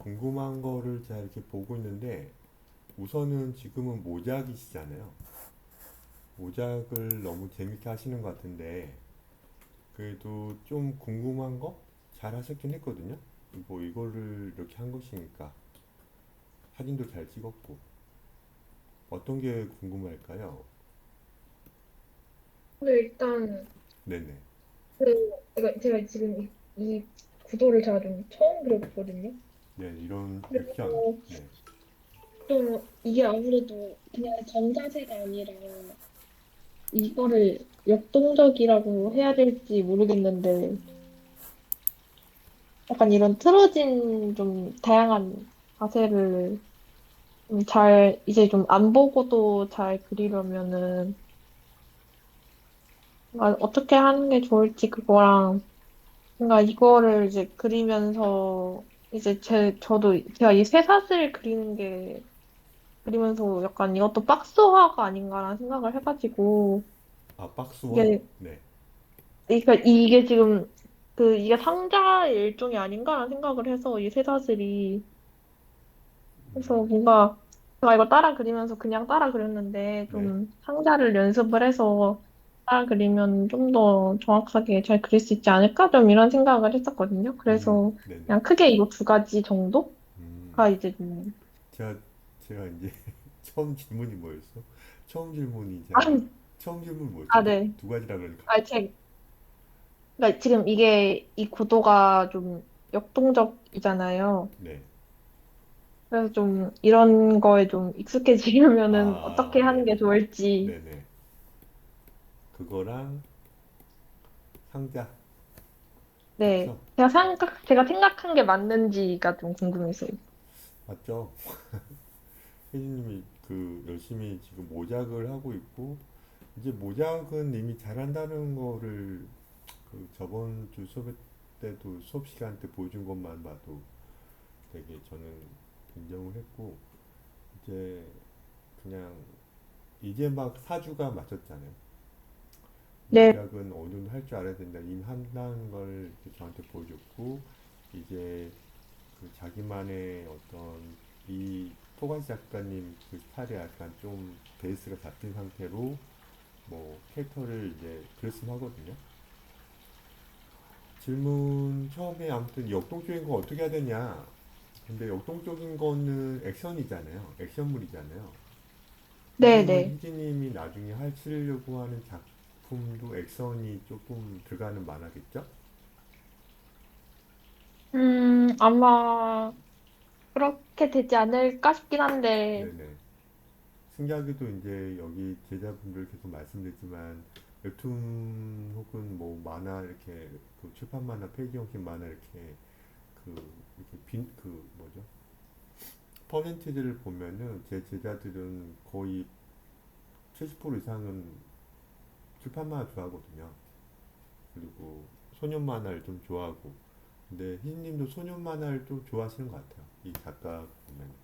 궁금한 거를 제가 이렇게 보고 있는데 우선은 지금은 모작이시잖아요. 모작을 너무 재밌게 하시는 것 같은데 그래도 좀 궁금한 거 잘 하셨긴 했거든요. 뭐 이거를 이렇게 한 것이니까 사진도 잘 찍었고 어떤 게 궁금할까요? 근데 일단 네네. 그 제가 지금 이 구도를 제가 좀 처음 그려봤거든요. 네, 이런 육형. 그래서 네. 좀 이게 아무래도 그냥 정자세가 아니라 이거를 역동적이라고 해야 될지 모르겠는데 약간 이런 틀어진 좀 다양한 자세를 좀 잘 이제 좀 안 보고도 잘 그리려면은 뭔가 어떻게 하는 게 좋을지 그거랑 뭔가 이거를 이제 그리면서 이제 저도 제가 이 쇠사슬 그리면서 약간 이것도 박스화가 아닌가라는 생각을 해가지고 아, 박스화? 이게 네. 그러니까 이게 지금 이게 상자의 일종이 아닌가라는 생각을 해서 이 쇠사슬이 그래서 뭔가 제가 이걸 따라 그리면서 그냥 따라 그렸는데 네. 좀 상자를 연습을 해서 따라 그리면 좀 더 정확하게 잘 그릴 수 있지 않을까? 좀 이런 생각을 했었거든요. 그래서 네네. 그냥 크게 이거 두 가지 음, 정도가 이제 좀 제가, 제가 이제 처음 질문이 뭐였어? 처음 질문이 아, 제가, 처음 질문 뭐였죠? 아, 네. 두 가지라 그러니까. 아, 그러니까 지금 이게 이 구도가 좀 역동적이잖아요. 네. 그래서 좀 이런 거에 좀 익숙해지려면은 어떻게 아, 하는 게 네네. 좋을지. 네네. 그거랑 상자. 네. 그쵸? 제가 생각한 게 맞는지가 좀 궁금해서요. 맞죠? 혜진님이 그 열심히 지금 모작을 하고 있고, 이제 모작은 이미 잘한다는 거를 그 저번 주 수업 때도 수업 시간 때 보여준 것만 봐도 되게 저는 인정을 했고, 이제 그냥 이제 막 사주가 맞췄잖아요. 네. 모작은 어느 정도 할 줄 알아야 된다. 이미 한다는 걸 이렇게 저한테 보여줬고, 이제 그 자기만의 어떤 이 토가시 작가님 그 스타일이 약간 좀 베이스가 잡힌 상태로 뭐 캐릭터를 이제 그렸으면 하거든요. 질문 처음에 아무튼 역동적인 거 어떻게 해야 되냐. 근데 역동적인 거는 액션이잖아요. 액션물이잖아요. 그러면은 네네. 희진님이 나중에 하시려고 하는 작품도 액션이 조금 들어가는 만화겠죠? 아마 그렇게 되지 않을까 싶긴 한데, 네네. 승기하게도 이제 여기 제자분들 계속 말씀드리지만 웹툰 혹은 뭐 만화 이렇게 그 출판 만화 페이지 형식 만화 이렇게 그 이렇게 빈그 뭐죠? 퍼센티지를 보면은 제 제자들은 거의 70% 이상은 출판 만화 좋아하거든요. 그리고 소년 만화를 좀 좋아하고. 근데 희님도 소년 만화를 좀 좋아하시는 것 같아요. 이 작가 보면.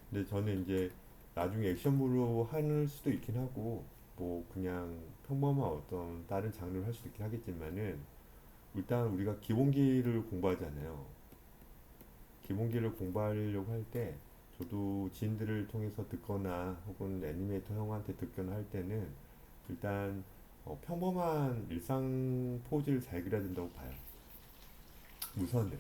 근데 저는 이제 나중에 액션물로 할 수도 있긴 하고, 뭐 그냥 평범한 어떤 다른 장르를 할 수도 있긴 하겠지만은 일단 우리가 기본기를 공부하잖아요. 기본기를 공부하려고 할 때 저도 지인들을 통해서 듣거나 혹은 애니메이터 형한테 듣거나 할 때는 일단 평범한 일상 포즈를 잘 그려야 된다고 봐요. 우선은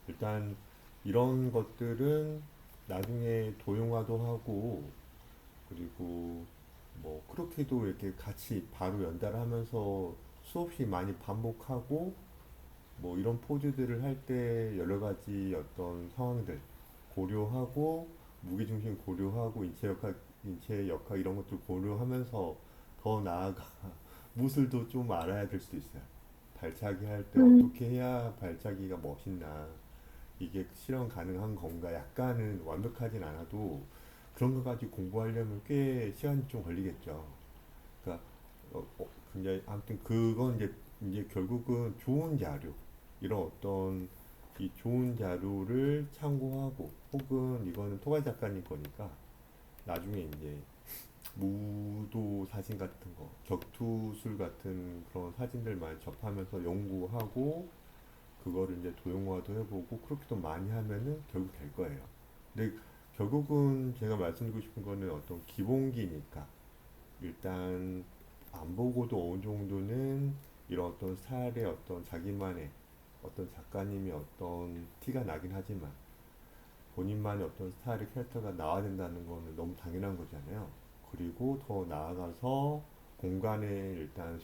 일단 이런 것들은 나중에 도용화도 하고 그리고 뭐 그렇게도 이렇게 같이 바로 연달하면서 수없이 많이 반복하고 뭐 이런 포즈들을 할 때 여러 가지 어떤 상황들 고려하고 무게중심 고려하고 인체 역할 이런 것들 고려하면서 더 나아가 무술도 좀 알아야 될 수도 있어요. 발차기 할 때 음, 어떻게 해야 발차기가 멋있나 이게 실현 가능한 건가 약간은 완벽하진 않아도 그런 거 가지고 공부하려면 꽤 시간이 좀 걸리겠죠. 그러니까 굉장히 아무튼 그건 이제 결국은 좋은 자료 이런 어떤 이 좋은 자료를 참고하고 혹은 이거는 토가 작가님 거니까 나중에 이제 무도 사진 같은 거 격투술 같은 그런 사진들 많이 접하면서 연구하고 그거를 이제 도형화도 해보고 그렇게 또 많이 하면은 결국 될 거예요. 근데 결국은 제가 말씀드리고 싶은 거는 어떤 기본기니까 일단 안 보고도 어느 정도는 이런 어떤 스타일의 어떤 자기만의 어떤 작가님이 어떤 티가 나긴 하지만 본인만의 어떤 스타일의 캐릭터가 나와야 된다는 거는 너무 당연한 거잖아요. 그리고 더 나아가서 공간을 일단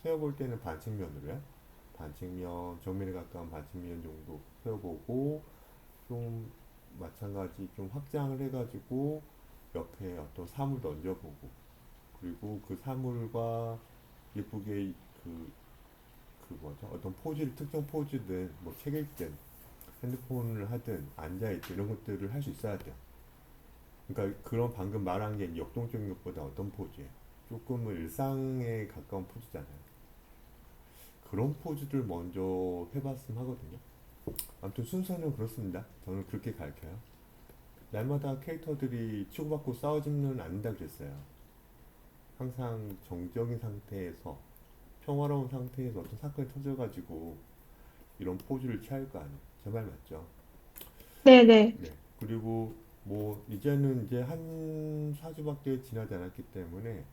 세워볼 때는 반측면으로요. 반측면, 정면에 가까운 반측면 정도 세워보고 좀 마찬가지 좀 확장을 해가지고 옆에 어떤 사물도 얹어보고 그리고 그 사물과 예쁘게 그, 그 뭐죠? 어떤 포즈를 특정 포즈든 뭐 책 읽든 핸드폰을 하든 앉아있든 이런 것들을 할 수 있어야 돼요. 그러니까 그런 방금 말한 게 역동적인 것보다 어떤 포즈예요? 조금은 일상에 가까운 포즈잖아요. 그런 포즈를 먼저 해봤으면 하거든요. 아무튼 순서는 그렇습니다. 저는 그렇게 가르쳐요. 날마다 캐릭터들이 치고받고 싸우지는 않는다 그랬어요. 항상 정적인 상태에서 평화로운 상태에서 어떤 사건이 터져가지고 이런 포즈를 취할 거 아니에요. 제 말 맞죠? 네네. 네. 그리고 뭐 이제는 이제 한 4주밖에 지나지 않았기 때문에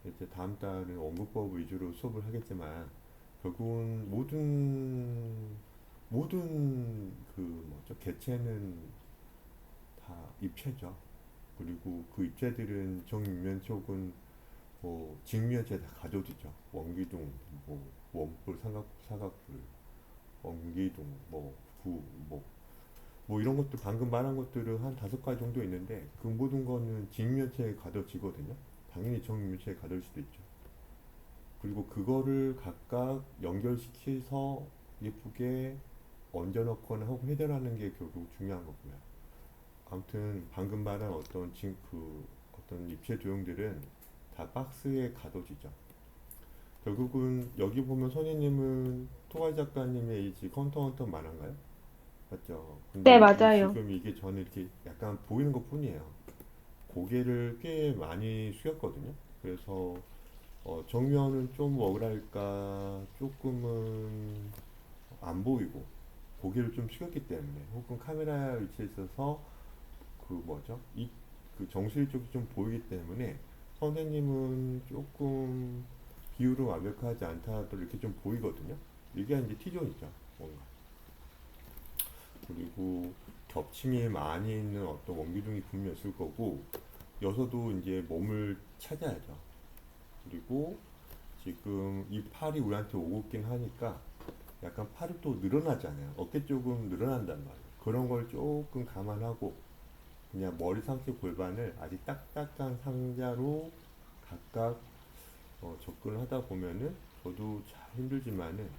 이제 다음 달은 언구법 위주로 수업을 하겠지만 결국은 모든 그 뭐죠 개체는 다 입체죠. 그리고 그 입체들은 정육면체 혹은 뭐 직면체 다 가져지죠. 원기둥, 뭐 원뿔, 사각뿔, 원기둥, 뭐 구, 뭐 이런 것들 방금 말한 것들은 한 5가지 정도 있는데 그 모든 거는 직면체에 가둬지거든요. 당연히 정육면체에 가둘 수도 있죠. 그리고 그거를 각각 연결시켜서 예쁘게 얹어놓거나 혹은 해결하는 게 결국 중요한 거고요. 아무튼 방금 말한 어떤 입체 도형들은 다 박스에 가둬지죠. 결국은 여기 보면 선생님은 토가 작가님의 이지 헌터 헌터 만화인가요? 맞죠? 네, 근데 맞아요. 지금 이게 저는 이렇게 약간 보이는 것 뿐이에요. 고개를 꽤 많이 숙였거든요. 그래서 정면은 좀 억울할까 조금은 안 보이고 고개를 좀 숙였기 때문에 혹은 카메라 위치에 있어서 그 뭐죠? 그 정수리 쪽이 좀 보이기 때문에 선생님은 조금 비율은 완벽하지 않다도 이렇게 좀 보이거든요. 이게 이제 T존이죠. 뭔가. 그리고 겹침이 많이 있는 어떤 원기둥이 분명 있을 거고 여서도 이제 몸을 찾아야죠. 그리고 지금 이 팔이 우리한테 오고 있긴 하니까 약간 팔이 또 늘어나잖아요. 어깨 쪽은 늘어난단 말이에요. 그런 걸 조금 감안하고 그냥 머리 상체 골반을 아직 딱딱한 상자로 각각 접근을 하다 보면은 저도 잘 힘들지만은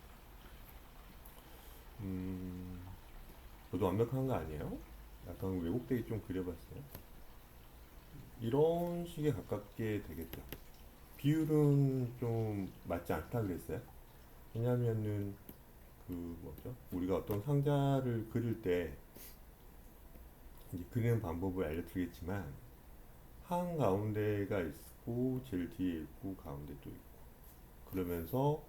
음, 저도 완벽한 거 아니에요? 약간 왜곡되게 좀 그려봤어요. 이런 식에 가깝게 되겠죠. 비율은 좀 맞지 않다 그랬어요. 왜냐면은 그 뭐죠? 우리가 어떤 상자를 그릴 때 이제 그리는 방법을 알려드리겠지만 한 가운데가 있고 제일 뒤에 있고 가운데 또 있고 그러면서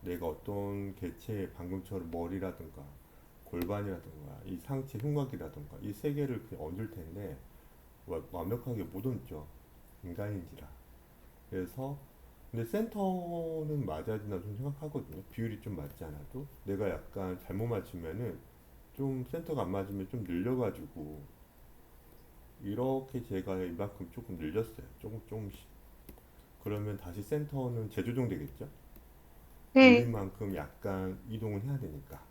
내가 어떤 개체 방금처럼 머리라든가 골반이라든가 이 상체 흉곽이라든가 이 세 개를 그냥 얹을 텐데 완벽하게 못 얹죠. 인간인지라. 그래서 근데 센터는 맞아야 된다고 좀 생각하거든요. 비율이 좀 맞지 않아도 내가 약간 잘못 맞추면은 좀 센터가 안 맞으면 좀 늘려가지고 이렇게 제가 이만큼 조금 늘렸어요. 조금씩. 그러면 다시 센터는 재조정 되겠죠? 네. 늘린 만큼 약간 이동을 해야 되니까.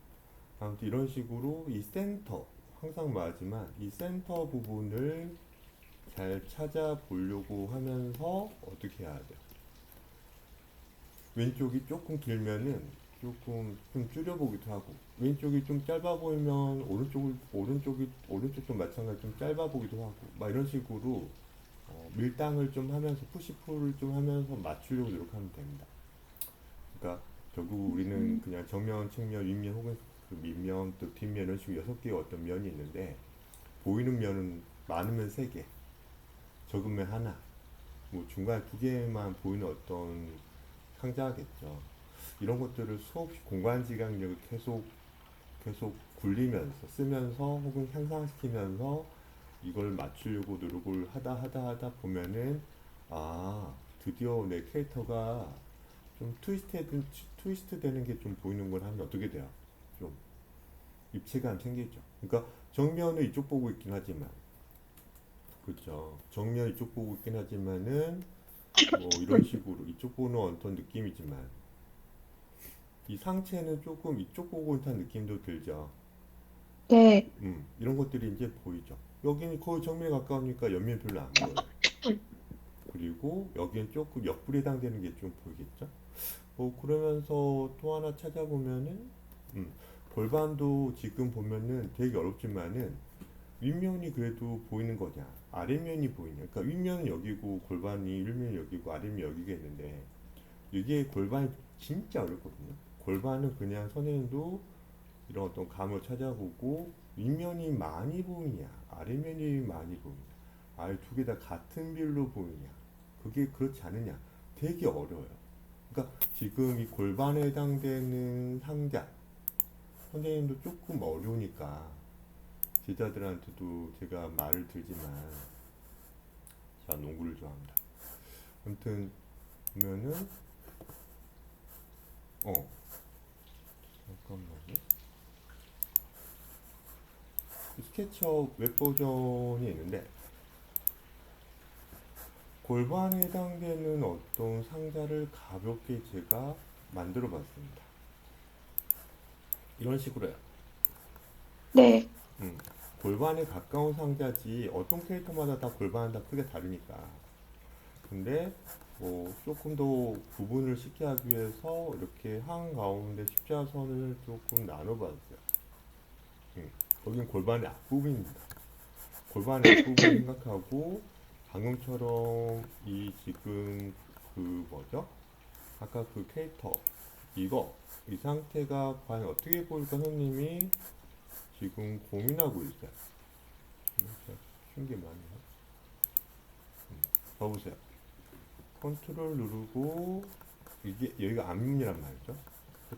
아무튼 이런 식으로 이 센터, 항상 말하지만 이 센터 부분을 잘 찾아보려고 하면서 어떻게 해야 돼요? 왼쪽이 조금 길면은 조금 좀 줄여보기도 하고 왼쪽이 좀 짧아 보이면 오른쪽도 마찬가지로 좀 짧아 보기도 하고 막 이런 식으로 밀당을 좀 하면서 푸시풀을 좀 하면서 맞추려고 노력하면 됩니다. 그러니까 결국 우리는 그냥 정면, 측면, 윗면 혹은 그 밑면 또 뒷면 이런 식으로 6개의 어떤 면이 있는데 보이는 면은 많으면 3개, 적으면 하나, 뭐 중간에 2개만 보이는 어떤 상자겠죠. 이런 것들을 수없이 공간지각력을 계속 계속 굴리면서 쓰면서 혹은 향상시키면서 이걸 맞추려고 노력을 하다 보면은 아 드디어 내 캐릭터가 좀 트위스트 되는 게 좀 보이는 걸 하면 어떻게 돼요? 좀 입체감 생기죠. 그러니까 정면은 이쪽 보고 있긴 하지만 그렇죠. 정면 이쪽 보고 있긴 하지만은 뭐 이런 식으로 이쪽 보는 어떤 느낌이지만 이 상체는 조금 이쪽 보고 있는 느낌도 들죠. 네. 이런 것들이 이제 보이죠. 여기는 거의 정면에 가까우니까 옆면 별로 안 보여요. 그리고 여기는 조금 옆불에 해당되는 게 좀 보이겠죠. 뭐 그러면서 또 하나 찾아보면은 음, 골반도 지금 보면은 되게 어렵지만은 윗면이 그래도 보이는 거냐 아랫면이 보이냐 그러니까 윗면은 여기고 골반이 윗면이 여기고 아랫면이 여기가 있는데 이게 골반이 진짜 어렵거든요. 골반은 그냥 선생님도 이런 어떤 감을 찾아보고 윗면이 많이 보이냐 아랫면이 많이 보이냐 아예 두 개 다 같은 비율로 보이냐 그게 그렇지 않느냐 되게 어려워요. 그러니까 지금 이 골반에 해당되는 상자 선생님도 조금 어려우니까 제자들한테도 제가 말을 들지만 제가 농구를 좋아합니다. 아무튼 보면은 어 잠깐만요. 스케치업 웹 버전이 있는데 골반에 해당되는 어떤 상자를 가볍게 제가 만들어 봤습니다. 이런 식으로요. 네. 음, 골반에 가까운 상자지 어떤 캐릭터마다 다 골반은 다 크게 다르니까. 근데 뭐 조금 더 구분을 쉽게 하기 위해서 이렇게 한가운데 십자선을 조금 나눠봤어요. 여긴 골반의 앞부분입니다. 골반의 앞부분 생각하고 방금처럼 이 지금 그 뭐죠? 아까 그 캐릭터 이거 이 상태가 과연 어떻게 보일까 선생님이 지금 고민하고 있어요. 쉬운 게 많네요. 봐보세요. 컨트롤 누르고 이게 여기가 앞면이란 말이죠.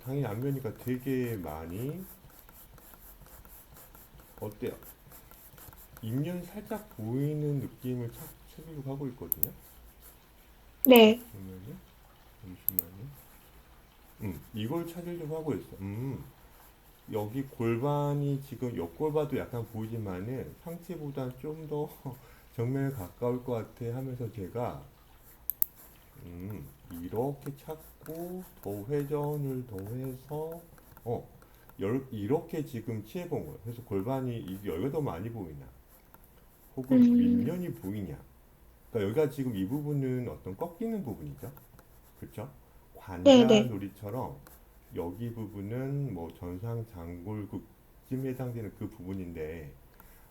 당연히 앞면이니까 되게 많이 어때요? 입면이 살짝 보이는 느낌을 찾으려고 하고 있거든요. 네. 보면은 잠시만요. 이걸 찾으려고 하고 있어. 여기 골반이 지금 옆골 봐도 약간 보이지만은 상체보다 좀 더 정면에 가까울 것 같아 하면서 제가 이렇게 찾고 더 회전을 더해서 어 이렇게 지금 취해본 거예요. 그래서 골반이 이게 여기가 더 많이 보이냐 혹은 음, 윗면이 보이냐. 그러니까 여기가 지금 이 부분은 어떤 꺾이는 부분이죠. 그렇죠? 네네. 관자놀이처럼 여기 부분은 뭐 전상 장골국쯤에 해당되는 그 부분인데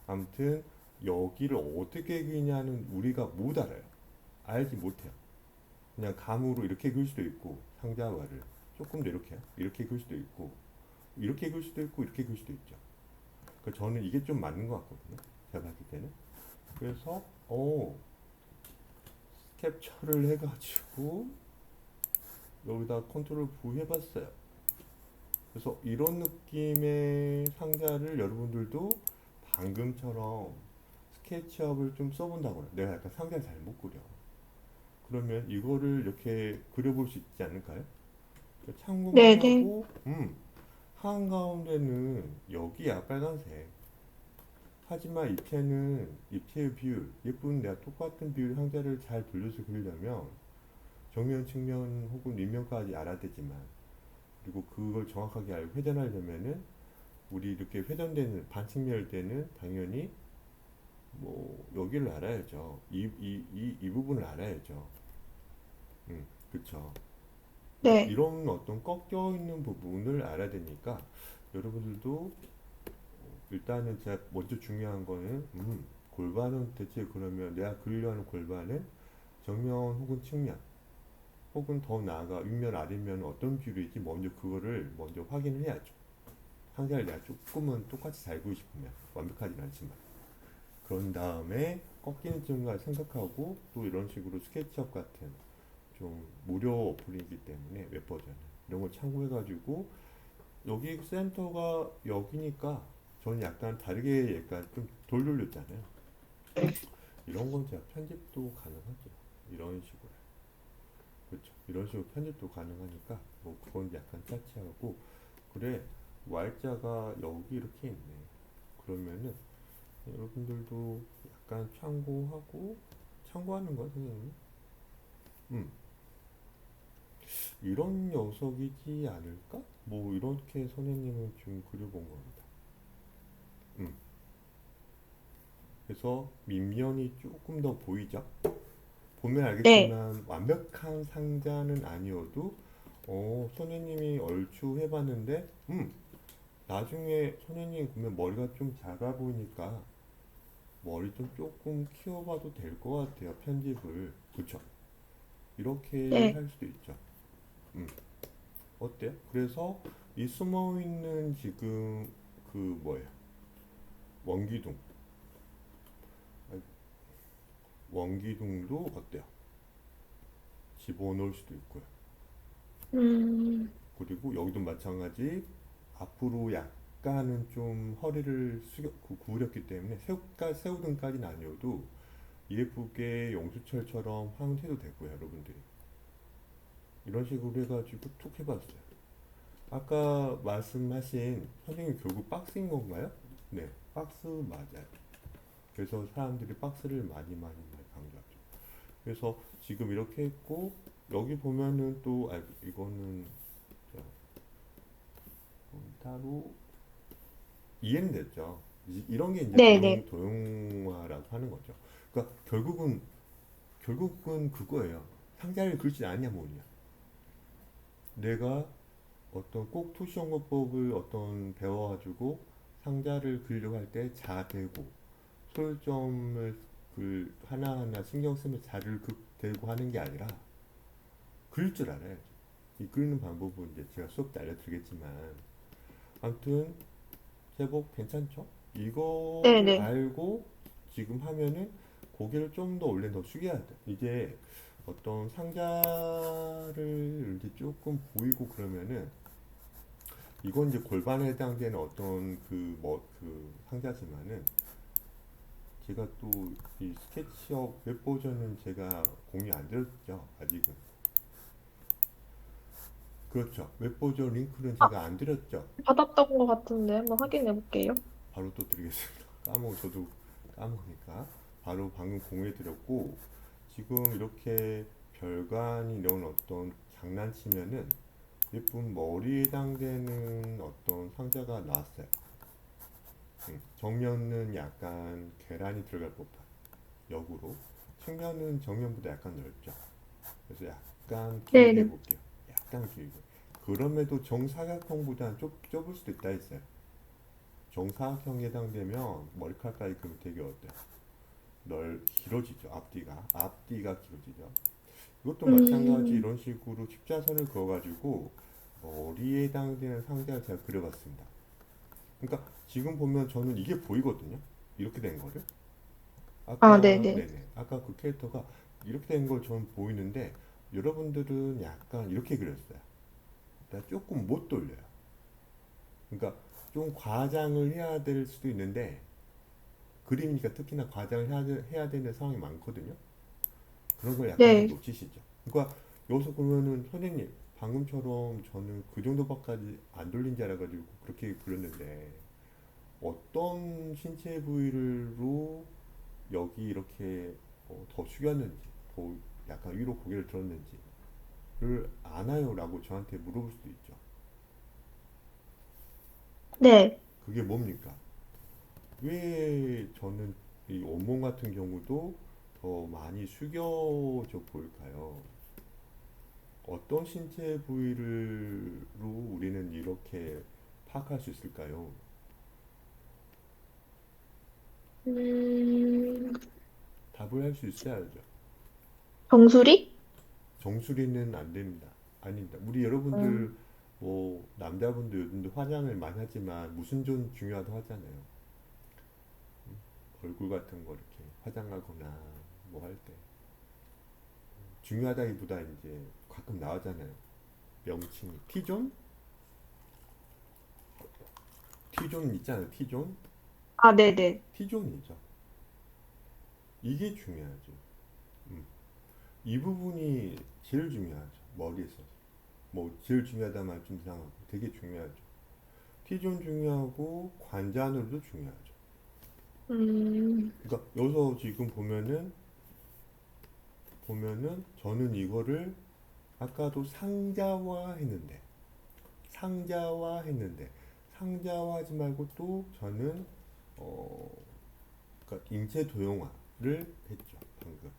아무튼 여기를 어떻게 그리냐는 우리가 못 알아요. 알지 못해요. 그냥 감으로 이렇게 그릴 수도 있고 상자화를 조금 더 이렇게 그릴 수도 있고 이렇게 그릴 수도 있고 이렇게 그릴 수도 있죠. 그러니까 저는 이게 좀 맞는 것 같거든요. 제가 봤을 때는. 그래서 캡처를 해가지고 여기다 컨트롤 V 해봤어요. 그래서 이런 느낌의 상자를 여러분들도 방금처럼 스케치업을 좀 써본다고요. 내가 약간 상자를 잘 못 그려. 그러면 이거를 이렇게 그려볼 수 있지 않을까요? 참고만 네네. 하고, 한가운데는 여기야, 빨간색. 하지만 입체의 비율, 예쁜 내가 똑같은 비율 상자를 잘 돌려서 그리려면 정면, 측면 혹은 윗면까지 알아야 되지만, 그리고 그걸 정확하게 알고 회전하려면은 우리 이렇게 회전되는 반측면일 때는 당연히 뭐 여기를 알아야죠. 이 부분을 알아야죠. 그쵸. 그러니까 네. 이런 어떤 꺾여 있는 부분을 알아야 되니까 여러분들도 일단은 제가 먼저 중요한 거는 골반은 대체 그러면 내가 그리려 하는 골반은 정면 혹은 측면 혹은 더 나아가 윗면 아랫면 어떤 비율이지 먼저 그거를 먼저 확인을 해야죠. 상자를 내가 조금은 똑같이 잘 그리고 싶으면 완벽하진 않지만 그런 다음에 꺾이는 점을 생각하고 또 이런 식으로 스케치업 같은 좀 무료 어플이기 때문에 웹 버전은 이런 걸 참고해가지고 여기 센터가 여기니까 저는 약간 다르게 약간 좀 돌 돌렸잖아요. 이런 건 제가 편집도 가능하죠. 이런 식으로. 그렇죠. 이런 식으로 편집도 가능하니까 뭐 그건 약간 차치하고 그래 Y자가 여기 이렇게 있네. 그러면은 여러분들도 약간 참고하는 거야 선생님. 음 이런 녀석이지 않을까? 뭐 이렇게 선생님은 좀 그려본 겁니다. 음 그래서 밑면이 조금 더 보이죠? 보면 네. 알겠지만 완벽한 상자는 아니어도 선생님이 얼추 해봤는데 나중에 선생님 보면 머리가 좀 작아 보이니까 머리 좀 조금 키워봐도 될 것 같아요. 편집을. 그쵸? 이렇게 네. 할 수도 있죠. 음, 어때요? 그래서 이 숨어 있는 지금 그 뭐예요? 원기둥. 아니, 원기둥도 어때요? 집어넣을 수도 있고요. 음, 그리고 여기도 마찬가지 앞으로 약간은 좀 허리를 구부렸기 때문에 새우등까지는 아니어도 예쁘게 용수철처럼 하면 해도 되고요, 여러분들이. 이런 식으로 해가지고 툭 해봤어요. 아까 말씀하신 선생님 결국 박스인 건가요? 네, 박스 맞아요. 그래서 사람들이 박스를 많이 강조하죠. 그래서 지금 이렇게 했고 여기 보면은 또 이거는 따로 이해는 됐죠. 이런 게 이제 네네. 도용화라고 하는 거죠. 그러니까 결국은 그거예요. 상자를 긁지 않냐 뭐냐. 내가 어떤 꼭 토시연구법을 어떤 배워가지고 상자를 그리려고 할 때 자대고 소요점을 그 하나하나 신경 쓰면 자를 대고 하는 게 아니라 그릴 줄 알아야죠. 이 그리는 방법은 이제 제가 수업 때 알려드리겠지만 아무튼 제법 괜찮죠? 이거를 네네. 알고 지금 하면은 고개를 좀 더 원래 더 숙여야 돼. 이제 어떤 상자를 이제 조금 보이고 그러면은 이건 이제 골반에 해당되는 어떤 그 상자지만은 제가 또 이 스케치업 웹 버전은 제가 공유 안 드렸죠. 아직은. 그렇죠. 웹 버전 링크는 아, 제가 안 드렸죠. 받았던 것 같은데 한번 확인해 볼게요. 바로 또 드리겠습니다. 저도 까먹으니까. 바로 방금 공유해 드렸고, 지금 이렇게 별관이 이런 어떤 장난치면은 예쁜 머리에 해당되는 어떤 상자가 나왔어요. 정면은 약간 계란이 들어갈 법한 역으로. 측면은 정면보다 약간 넓죠. 그래서 약간 길게 네네. 해볼게요. 약간 길게. 그럼에도 정사각형보다는 좁을 수도 있다 했어요. 정사각형에 해당되면 머리카락까지 그면 되게 어때요? 길어지죠. 앞뒤가 길어지죠. 이것도 마찬가지 음, 이런 식으로 십자선을 그어가지고 머리에 해당되는 상자를 제가 그려봤습니다. 그러니까 지금 보면 저는 이게 보이거든요. 이렇게 된 거를. 아, 네네. 아까 그 캐릭터가 이렇게 된 걸 저는 보이는데 여러분들은 약간 이렇게 그렸어요. 그러니까 조금 못 돌려요. 그러니까 좀 과장을 해야 될 수도 있는데 그림이니까 특히나 과장을 해야 되는 상황이 많거든요. 그런 걸 약간 좀 네. 놓치시죠. 그러니까 여기서 보면은 선생님 방금처럼 저는 그 정도밖에 안 돌린 줄 알아가지고 그렇게 그렸는데 어떤 신체 부위로 여기 이렇게 더 숙였는지 더 약간 위로 고개를 들었는지를 아나요라고 저한테 물어볼 수도 있죠. 네. 그게 뭡니까? 왜 저는 이 온몸 같은 경우도 더 많이 숙여져 보일까요? 어떤 신체 부위로 우리는 이렇게 파악할 수 있을까요? 음, 답을 할 수 있어야죠. 정수리? 정수리는 안 됩니다. 아닙니다. 우리 음, 여러분들 뭐 남자분들 요즘도 화장을 많이 하지만 무슨 좀 중요하다고 하잖아요. 얼굴 같은 거 이렇게 화장하거나 뭐 할 때 중요하다기보다 이제 가끔 나오잖아요. 명칭이 T존? T존 있잖아요. T존. 아, 네네. T존이죠. 이게 중요하죠. 음. 이 부분이 제일 중요하죠. 머리에 있어서. 뭐 제일 중요하다 말 좀 이상하고 되게 중요하죠. T존 중요하고 관자놀이도 중요하죠. 음, 그러니까 여기서 지금 보면은 저는 이거를 아까도 상자화 했는데 상자화하지 말고 또 저는 어 그러니까 인체 도용화를 했죠 방금.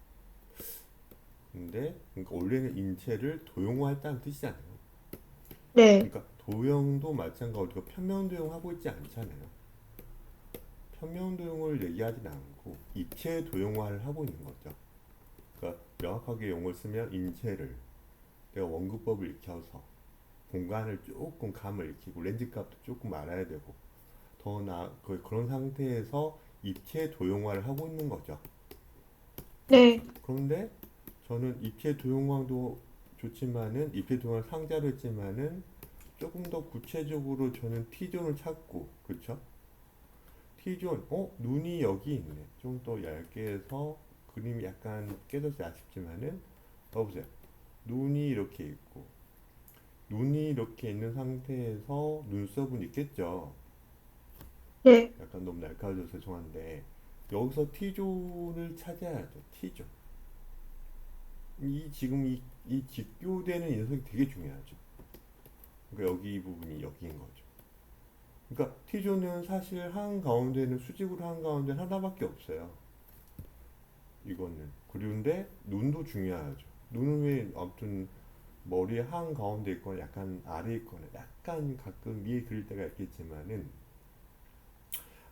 근데 그러니까 원래는 인체를 도용화했다는 뜻이잖아요. 네. 그러니까 도형도 마찬가지로 평면 도용하고 있지 않잖아요. 평면 도용을 얘기하진 않고 입체 도용화를 하고 있는 거죠. 그러니까 명확하게 용어를 쓰면 인체를 내가 원근법을 익혀서 공간을 조금 감을 익히고 렌즈 값도 조금 알아야 되고 그런 상태에서 입체 도용화를 하고 있는 거죠. 네. 그런데 저는 입체 도용화도 좋지만은 입체 도용화 상자로 했지만은 조금 더 구체적으로 저는 T존을 찾고 그쵸? T존 눈이 여기 있네. 좀 더 얇게 해서 그림이 약간 깨져서 아쉽지만은 봐보세요. 눈이 이렇게 있고 눈이 이렇게 있는 상태에서 눈썹은 있겠죠. 네. 약간 너무 날카로워서 죄송한데 여기서 T존을 찾아야죠. T존. 지금 이 직교되는 이 녀석이 되게 중요하죠. 그러니까 여기 이 부분이 여기인 거죠. 그러니까 T존은 사실 한가운데는 수직으로 한가운데 하나밖에 없어요. 이거는. 그런데 눈도 중요하죠. 눈은 왜 아무튼 머리 한가운데 있거나 약간 아래에 있거나 약간 가끔 위에 그릴 때가 있겠지만은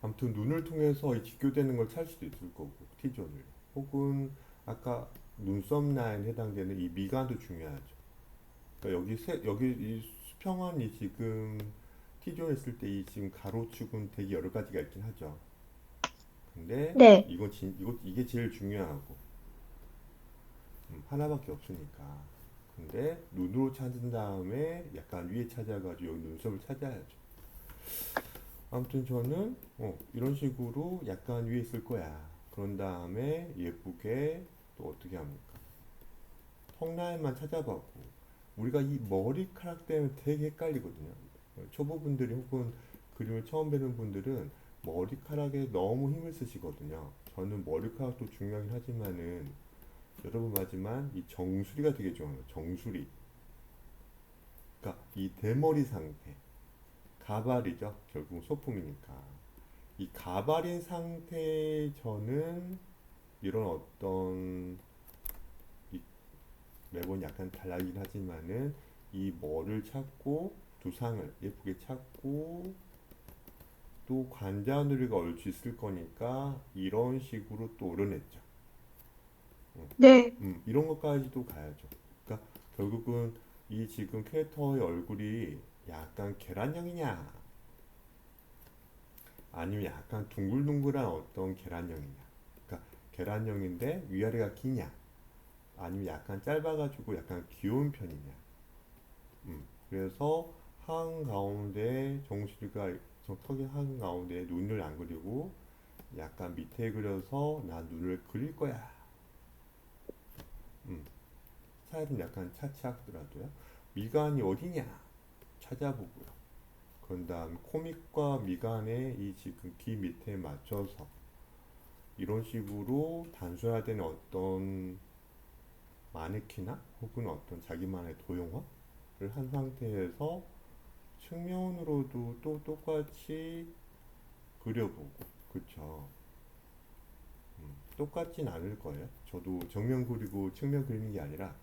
아무튼 눈을 통해서 이 직교되는 걸 찾을 수도 있을 거고 T존을 혹은 아까 눈썹 라인 해당되는 이 미간도 중요하죠. 그러니까 여기 이 수평원 이 지금 T존 했을 때 이 지금 가로축은 되게 여러 가지가 있긴 하죠. 근데 네. 이게 제일 중요하고 하나밖에 없으니까. 근데 눈으로 찾은 다음에 약간 위에 찾아가지고 여기 눈썹을 찾아야죠. 아무튼 저는 이런 식으로 약간 위에 있을 거야. 그런 다음에 예쁘게 또 어떻게 합니까? 턱 라인만 찾아봤고 우리가 이 머리카락 때문에 되게 헷갈리거든요. 초보분들이 혹은 그림을 처음 배우는 분들은 머리카락에 너무 힘을 쓰시거든요. 저는 머리카락도 중요하긴 하지만은 여러분 맞지만 이 정수리가 되게 중요해요. 정수리. 그러니까 이 대머리 상태. 가발이죠. 결국 소품이니까. 이 가발인 상태에 저는 이런 어떤 이 매번 약간 달라지긴 하지만은 이 뭐를 찾고 두상을 예쁘게 찾고 또 관자놀이가 올 수 있을 거니까 이런 식으로 또 오려냈죠. 네. 이런 것까지도 가야죠. 그러니까 결국은 이 지금 캐릭터의 얼굴이 약간 계란형이냐 아니면 약간 둥글둥글한 어떤 계란형이냐. 그러니까 계란형인데 위아래가 기냐 아니면 약간 짧아가지고 약간 귀여운 편이냐. 그래서 한가운데 정수리가 저 턱의 한가운데 눈을 안 그리고 약간 밑에 그려서 나 눈을 그릴 거야. 음, 스타일은 약간 차치하더라도요. 미간이 어디냐 찾아보고요. 그런 다음 코믹과 미간의 이 지금 귀 밑에 맞춰서 이런 식으로 단순화된 어떤 마네킹이나 혹은 어떤 자기만의 도형화를 한 상태에서 측면으로도 또 똑같이 그려보고 그쵸. 똑같진 않을 거예요. 저도 정면 그리고 측면 그리는 게 아니라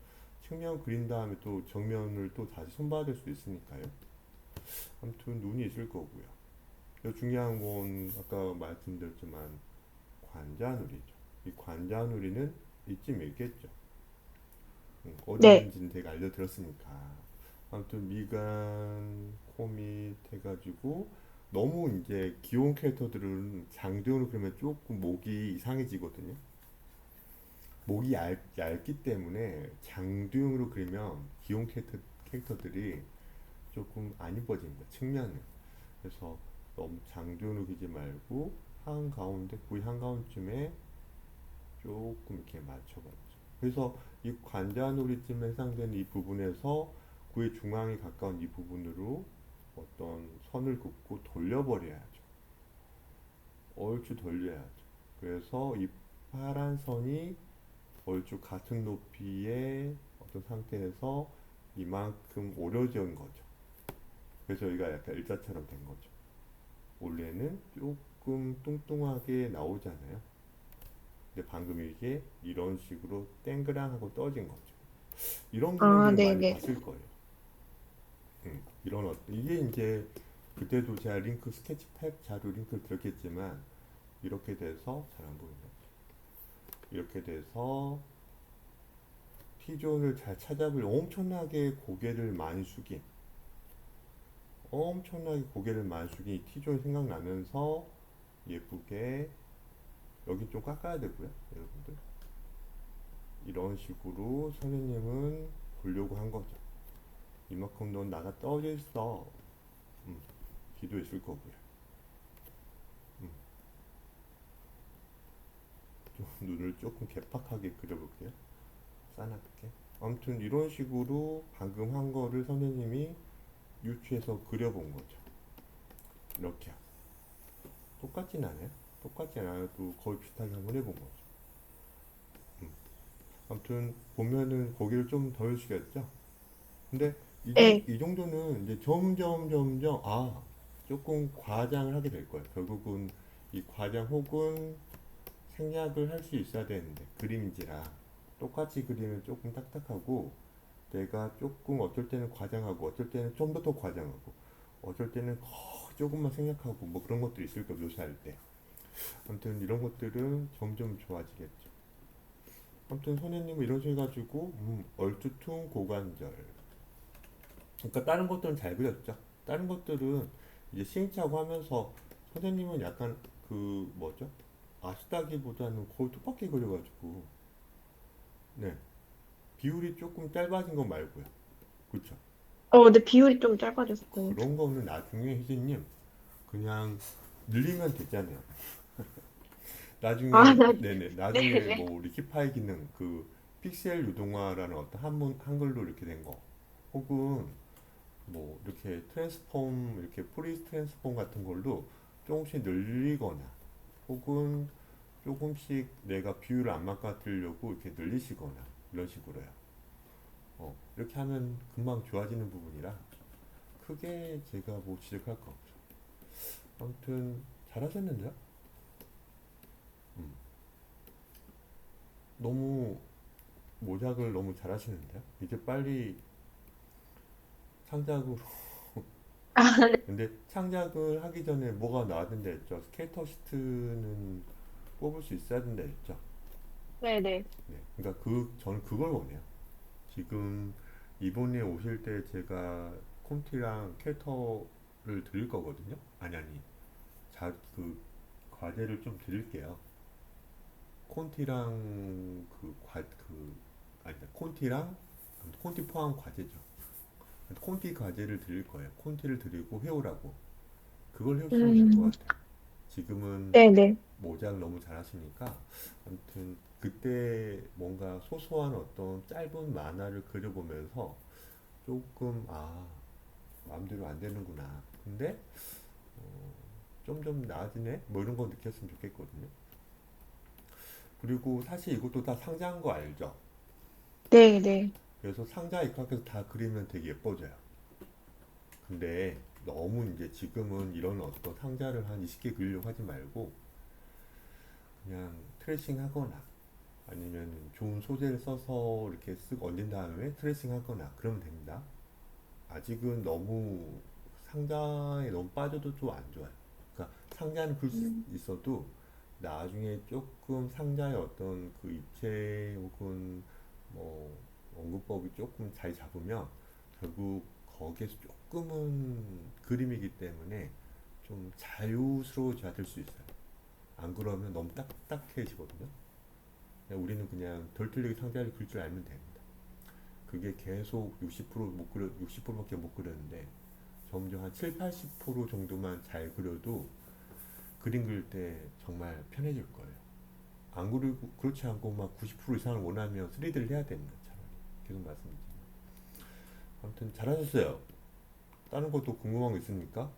측면 그린 다음에 또 정면을 또 다시 손봐야 수 있으니까요. 아무튼 눈이 있을 거고요. 중요한 건 아까 말씀드렸지만 관자놀이죠. 이 관자놀이는 이쯤에 있겠죠. 어디 네. 있는지는 제가 알려드렸으니까. 아무튼 미간, 코 밑 해가지고 너무 이제 귀여운 캐릭터들은 장대우로 그러면 조금 목이 이상해지거든요. 목이 얇기 때문에 장두용으로 그리면 귀여운 캐릭터들이 조금 안 이뻐집니다. 측면은. 그래서 너무 장전을 그리지 말고 한가운데, 거의 한가운데쯤에 조금 이렇게 맞춰봤죠. 그래서 이 관자놀이쯤에 해당되는 이 부분에서 구의 중앙에 가까운 이 부분으로 어떤 선을 긋고 돌려버려야죠. 얼추 돌려야죠. 그래서 이 파란 선이 얼추 같은 높이의 어떤 상태에서 이만큼 오려진 거죠. 그래서 여기가 약간 일자처럼 된 거죠. 원래는 조금 뚱뚱하게 나오잖아요. 근데 방금 이게 이런 식으로 땡그랑하고 떠진 거죠. 이런 아, 그림들을 많이 네네. 봤을 거예요. 이게 이제 그때도 제가 링크 스케치팩 자료 링크를 드렸겠지만 이렇게 돼서 잘 안 보인다. 이렇게 돼서 T존을 잘 찾아볼 엄청나게 고개를 많이 숙인 엄청나게 고개를 많이 숙인 이 T존이 생각나면서 예쁘게 여기 좀 깎아야 되고요, 여러분들. 이런 식으로 선생님은 보려고 한 거죠. 이만큼 넌 나가 떨어져 있어. 기도 있을 거고요. 음, 좀 눈을 조금 개팍하게 그려볼게요. 싸납게. 아무튼 이런 식으로 방금 한 거를 선생님이 유추해서 그려본 거죠. 이렇게. 똑같진 않아요. 똑같진 않아도 거의 비슷하게 한번 해본 거죠. 음. 아무튼 보면은 고개를 좀 덜 숙였죠. 근데 네. 이 정도는 이제 점점 조금 과장을 하게 될 거예요. 결국은 이 과장 혹은 생략을 할 수 있어야 되는데 그림인지라 똑같이 그리면 조금 딱딱하고 내가 조금 어떨 때는 과장하고 어떨 때는 좀 더 과장하고 어떨 때는 조금만 생략하고 뭐 그런 것들이 있을 거예요. 묘사할 때. 아무튼 이런 것들은 점점 좋아지겠죠. 아무튼 선생님은 이런 식으로 해가지고 얼투퉁 고관절. 그러니까 다른 것들은 잘 그렸죠. 다른 것들은 이제 시행착오 하면서 선생님은 약간 그 뭐죠? 아시다기보다는 거의 똑같게 그려가지고 네 비율이 조금 짧아진 거 말고요. 그렇죠? 근데 비율이 좀 짧아졌어요. 그런 거는 나중에 희진님 그냥 늘리면 되잖아요. 아, 나중에 네네 나중에 네네. 뭐 우리 키파이 기능 그 픽셀 유동화라는 어떤 한글로 이렇게 된 거 혹은 뭐 이렇게 트랜스폼 이렇게 프리 트랜스폼 같은 걸로 조금씩 늘리거나 혹은 조금씩 내가 비율을 안 망가뜨리려고 이렇게 늘리시거나 이런 식으로요. 이렇게 하면 금방 좋아지는 부분이라 크게 제가 뭐 지적할 거 없죠. 아무튼 잘하셨는데요? 음, 너무 모작을 너무 잘하시는데요? 이제 빨리 창작으로 아, 네. 근데 창작을 하기 전에 뭐가 나와야 된다 했죠? 스케이터 시트는 뽑을 수 있어야 된다 했죠? 네네. 네, 그러니까 저는 그걸 원해요. 지금 이번에 오실 때 제가 콘티랑 캐터를 드릴 거거든요. 아니 그 과제를 좀 드릴게요. 콘티랑 아니다 콘티랑 콘티 포함 과제죠. 콘티 과제를 드릴 거예요. 콘티를 드리고 해오라고. 그걸 해오시면 될 것 음, 같아요. 지금은 네네. 모작 너무 잘하시니까 아무튼 그때 뭔가 소소한 어떤 짧은 만화를 그려보면서 조금 마음대로 안 되는구나. 근데 좀 나아지네. 뭐 이런 거 느꼈으면 좋겠거든요. 그리고 사실 이것도 다 상자인 거 알죠? 네네. 그래서 상자 입각해서 다 그리면 되게 예뻐져요. 근데 너무 이제 지금은 이런 어떤 상자를 한 20개 그리려고 하지 말고 그냥 트레이싱 하거나 아니면 좋은 소재를 써서 이렇게 쓱 얹은 다음에 트레이싱 하거나 그러면 됩니다. 아직은 너무 상자에 너무 빠져도 좀 안 좋아요. 그러니까 상자는 글 수 음, 있어도 나중에 조금 상자의 어떤 그 입체 혹은 뭐 언급법이 조금 잘 잡으면 결국 거기에서 조금은 그림이기 때문에 좀 자유스러워져야 될 수 있어요. 안 그러면 너무 딱딱해지거든요. 우리는 그냥 덜 틀리게 상자를 그릴 줄 알면 됩니다. 그게 계속 60%못 그려 60%밖에 못 그렸는데 점점 한 7, 80% 정도만 잘 그려도 그림 그릴 때 정말 편해질 거예요. 안 그리고 그렇지 않고 막 90% 이상을 원하면 3D를 해야 됩니다. 차라리. 계속 말씀드리지만. 아무튼 잘하셨어요. 다른 것도 궁금한 거 있습니까?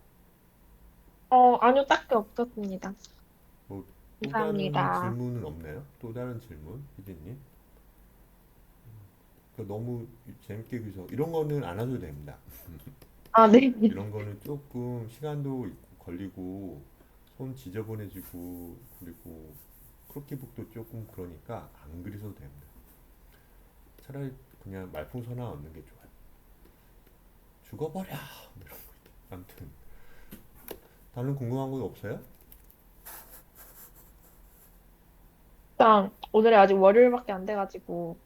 아니요, 딱히 없었습니다. 뭐 또 다른 감사합니다. 질문은 없나요? 또 다른 질문, 피디님? 너무 재밌게 그려서 이런 거는 안 하셔도 됩니다. 아, 네. 이런 거는 조금 시간도 걸리고 손 지저분해지고 그리고 크로키북도 조금 그러니까 안 그리셔도 됩니다. 차라리 그냥 말풍선화 얻는 게 좋아요. 죽어버려! 뭐 이런 거. 아무튼 다른 궁금한 건 없어요? 일단, 오늘이 아직 월요일밖에 안 돼가지고,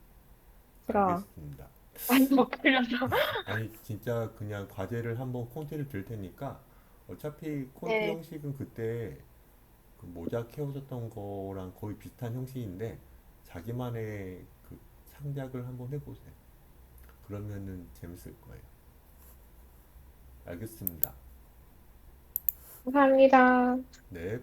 제가 알겠습니다. 많이 못 끌려서. 아니 진짜 그냥 과제를 한번 콘티를 줄 테니까 어차피 콘티 네. 형식은 그때 그 모자 캐오셨던 거랑 거의 비슷한 형식인데 자기만의 그 창작을 한번 해보세요. 그러면은 재밌을 거예요. 알겠습니다. 감사합니다. 네.